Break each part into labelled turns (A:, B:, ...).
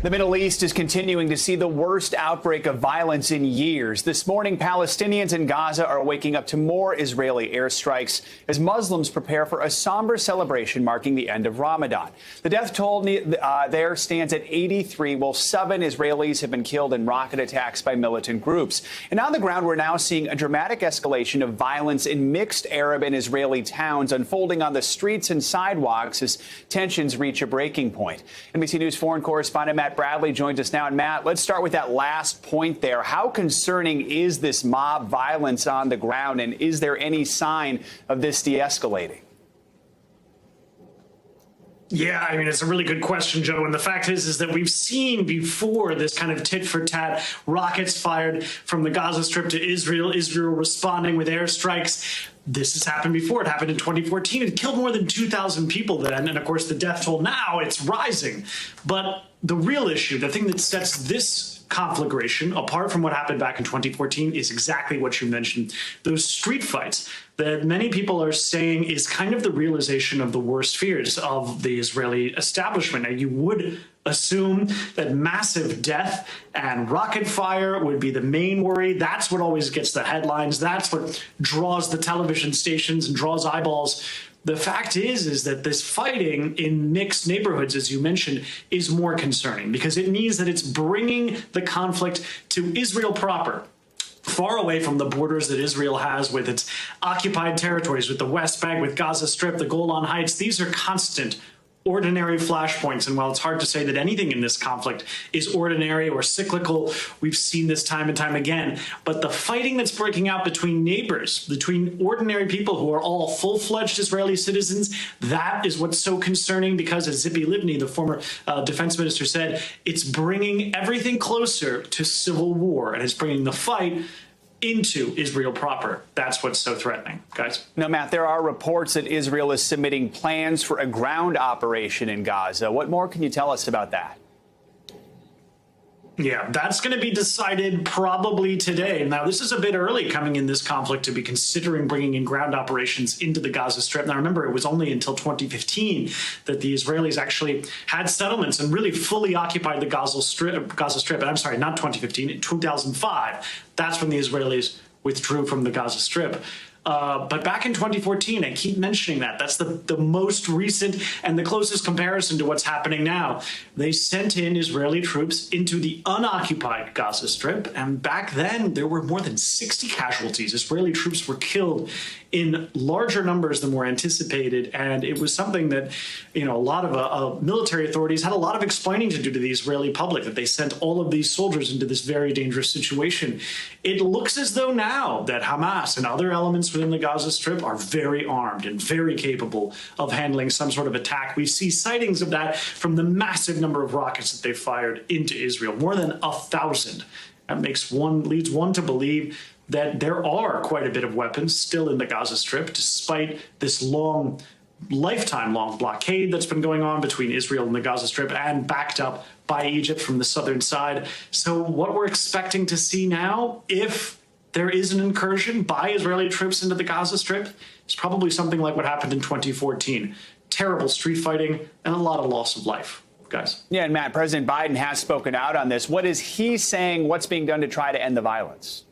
A: The Middle East is continuing to see the worst outbreak of violence in years. This morning, Palestinians in Gaza are waking up to more Israeli airstrikes as Muslims prepare for a somber celebration marking the end of Ramadan. The death toll there stands at 83, while 7 Israelis have been killed in rocket attacks by militant groups. And on the ground, we're now seeing a dramatic escalation of violence in mixed Arab and Israeli towns unfolding on the streets and sidewalks as tensions reach a breaking point. NBC News foreign correspondent Matt Bradley joins us now. And Matt, let's start with that last point there. How concerning is this mob violence on the ground, and is there any sign of this de-escalating?
B: Yeah, I mean, it's a really good question, Joe. And the fact is that we've seen before this kind of tit-for-tat, rockets fired from the Gaza Strip to Israel, Israel responding with airstrikes. This has happened before. It happened in 2014. It killed more than 2,000 people then. And of course, the death toll now, it's rising. But the real issue, the thing that sets this conflagration apart from what happened back in 2014 is exactly what you mentioned. Those street fights that many people are saying is kind of the realization of the worst fears of the Israeli establishment. And you would assume that massive death and rocket fire would be the main worry. That's what always gets the headlines. That's what draws the television stations and draws eyeballs. The fact is that this fighting in mixed neighborhoods, as you mentioned, is more concerning because it means that it's bringing the conflict to Israel proper, far away from the borders that Israel has with its occupied territories, with the West Bank, with Gaza Strip, the Golan Heights. These are constant, ordinary flashpoints. And while it's hard to say that anything in this conflict is ordinary or cyclical, we've seen this time and time again. But the fighting that's breaking out between neighbors, between ordinary people who are all full-fledged Israeli citizens, that is what's so concerning because, as Tzipi Livni, the former defense minister, said, it's bringing everything closer to civil war, and it's bringing the fight into Israel proper. That's what's so threatening, guys.
A: Now, Matt, there are reports that Israel is submitting plans for a ground operation in Gaza. What more can you tell us about that?
B: Yeah, that's going to be decided probably today. Now, this is a bit early coming in this conflict to be considering bringing in ground operations into the Gaza Strip. Now, remember, it was only until 2015 that the Israelis actually had settlements and really fully occupied the Gaza Strip. And I'm sorry, not 2015, in 2005. That's when the Israelis withdrew from the Gaza Strip. But back in 2014, I keep mentioning that. That's the most recent and the closest comparison to what's happening now. They sent in Israeli troops into the unoccupied Gaza Strip. And back then, there were more than 60 casualties. Israeli troops were killed in larger numbers than were anticipated. And it was something that, a lot of military authorities had a lot of explaining to do to the Israeli public, that they sent all of these soldiers into this very dangerous situation. It looks as though now that Hamas and other elements within the Gaza Strip are very armed and very capable of handling some sort of attack. We see sightings of that from the massive number of rockets that they fired into Israel, more than 1,000. That leads one to believe that there are quite a bit of weapons still in the Gaza Strip, despite this lifetime-long blockade that's been going on between Israel and the Gaza Strip and backed up by Egypt from the southern side. So what we're expecting to see now, if there is an incursion by Israeli troops into the Gaza Strip, is probably something like what happened in 2014. Terrible street fighting and a lot of loss of life, guys.
A: Yeah, and Matt, President Biden has spoken out on this. What is he saying? What's being done to try to end the violence?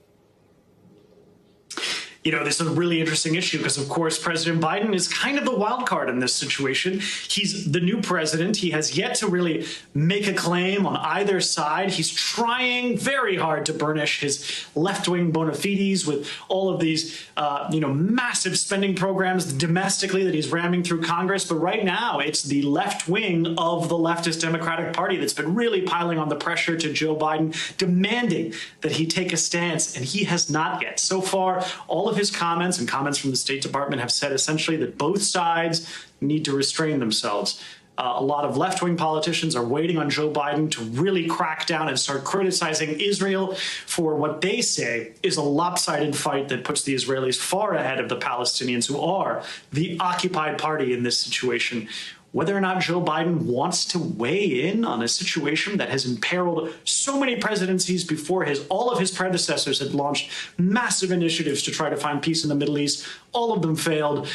B: This is a really interesting issue because, of course, President Biden is kind of the wild card in this situation. He's the new president. He has yet to really make a claim on either side. He's trying very hard to burnish his left-wing bona fides with all of these, massive spending programs domestically that he's ramming through Congress. But right now, it's the left wing of the leftist Democratic Party that's been really piling on the pressure to Joe Biden, demanding that he take a stance, and he has not yet. So far, all of his comments and comments from the State Department have said essentially that both sides need to restrain themselves. A lot of left-wing politicians are waiting on Joe Biden to really crack down and start criticizing Israel for what they say is a lopsided fight that puts the Israelis far ahead of the Palestinians, who are the occupied party in this situation. Whether or not Joe Biden wants to weigh in on a situation that has imperiled so many presidencies before all of his predecessors had launched massive initiatives to try to find peace in the Middle East. All of them failed.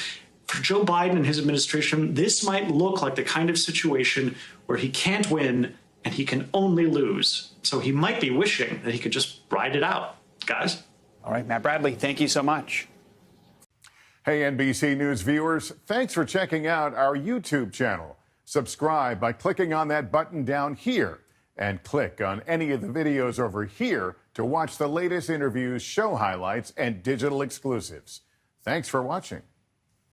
B: For Joe Biden and his administration, this might look like the kind of situation where he can't win and he can only lose. So he might be wishing that he could just ride it out, guys.
A: All right, Matt Bradley, thank you so much.
C: Hey, NBC News viewers, thanks for checking out our YouTube channel. Subscribe by clicking on that button down here and click on any of the videos over here to watch the latest interviews, show highlights, and digital exclusives. Thanks for watching.